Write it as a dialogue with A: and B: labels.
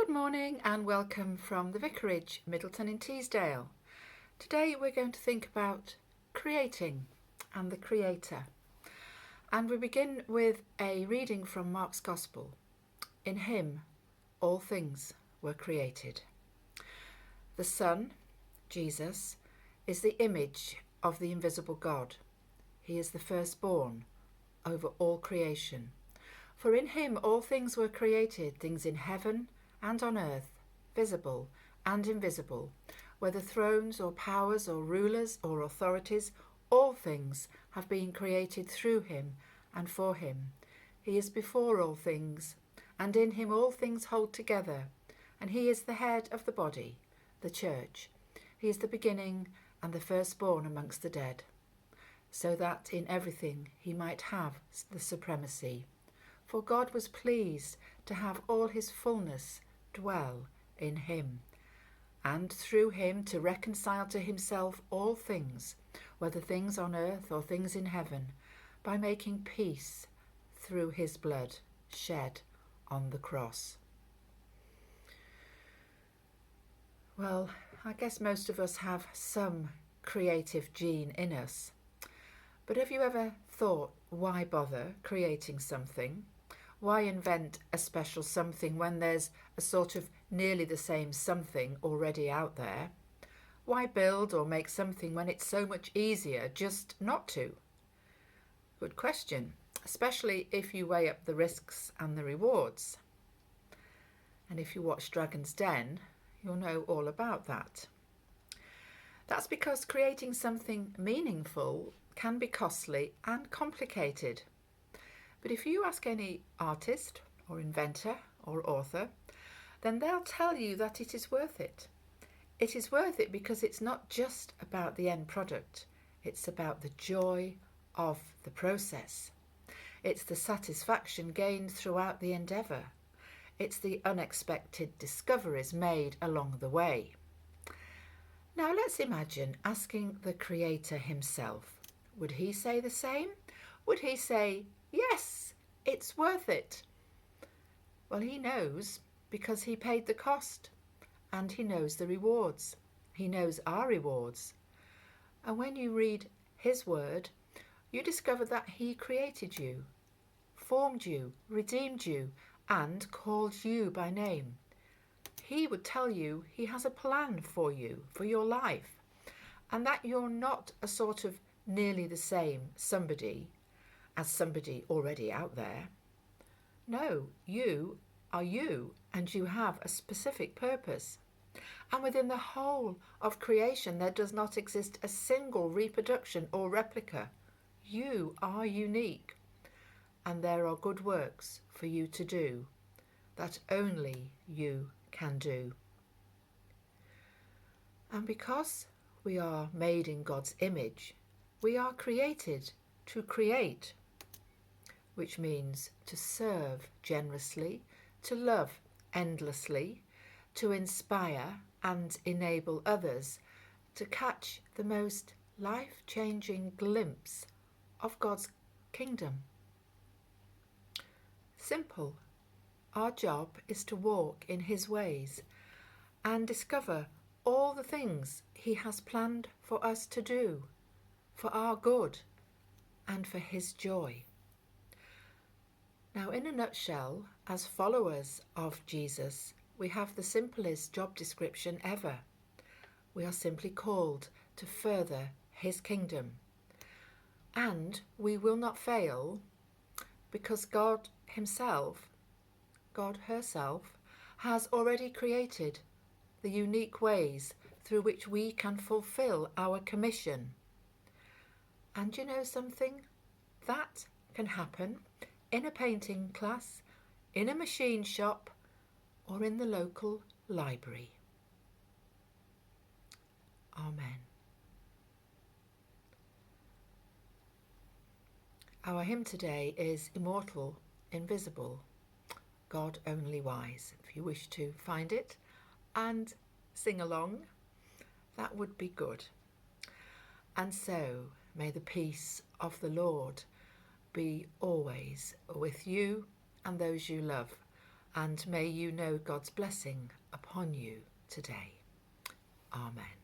A: Good morning and welcome from the Vicarage, Middleton in Teesdale. Today we're going to think about creating and the Creator. And we begin with a reading from Mark's Gospel. In him all things were created. The Son, Jesus, is the image of the invisible God. He is the firstborn over all creation. For in him all things were created, things in heaven and on earth, visible and invisible, whether thrones or powers or rulers or authorities, all things have been created through him and for him. He is before all things, and in him all things hold together, and he is the head of the body, the church. He is the beginning and the firstborn amongst the dead, so that in everything he might have the supremacy. For God was pleased to have all his fullness dwell in him, and through him to reconcile to himself all things, whether things on earth or things in heaven, by making peace through his blood shed on the cross. Well, I guess most of us have some creative gene in us. But have you ever thought, why bother creating something? Why invent a special something when there's a sort of nearly the same something already out there? Why build or make something when it's so much easier just not to? Good question, especially if you weigh up the risks and the rewards. And if you watch Dragon's Den, you'll know all about that. That's because creating something meaningful can be costly and complicated. But if you ask any artist or inventor or author, then they'll tell you that it is worth it. It is worth it because it's not just about the end product. It's about the joy of the process. It's the satisfaction gained throughout the endeavour. It's the unexpected discoveries made along the way. Now let's imagine asking the Creator himself. Would he say the same? Would he say, yes, it's worth it? Well, he knows because he paid the cost, and he knows the rewards. He knows our rewards. And when you read his word, you discover that he created you, formed you, redeemed you, and called you by name. He would tell you he has a plan for you, for your life, and that you're not a sort of nearly the same somebody as somebody already out there. No, you are you, and you have a specific purpose. And within the whole of creation, there does not exist a single reproduction or replica. You are unique, and there are good works for you to do that only you can do. And because we are made in God's image, we are created to create, which means to serve generously, to love endlessly, to inspire and enable others to catch the most life-changing glimpse of God's kingdom. Simple. Our job is to walk in his ways and discover all the things he has planned for us to do, for our good and for his joy. Now, in a nutshell, as followers of Jesus, we have the simplest job description ever. We are simply called to further his kingdom. And we will not fail because God himself, God herself, has already created the unique ways through which we can fulfill our commission. And you know something? That can happen in a painting class, in a machine shop, or in the local library. Amen. Our hymn today is Immortal, Invisible, God Only Wise. If you wish to find it and sing along, that would be good. And so, may the peace of the Lord be always with you and those you love, and may you know God's blessing upon you today. Amen.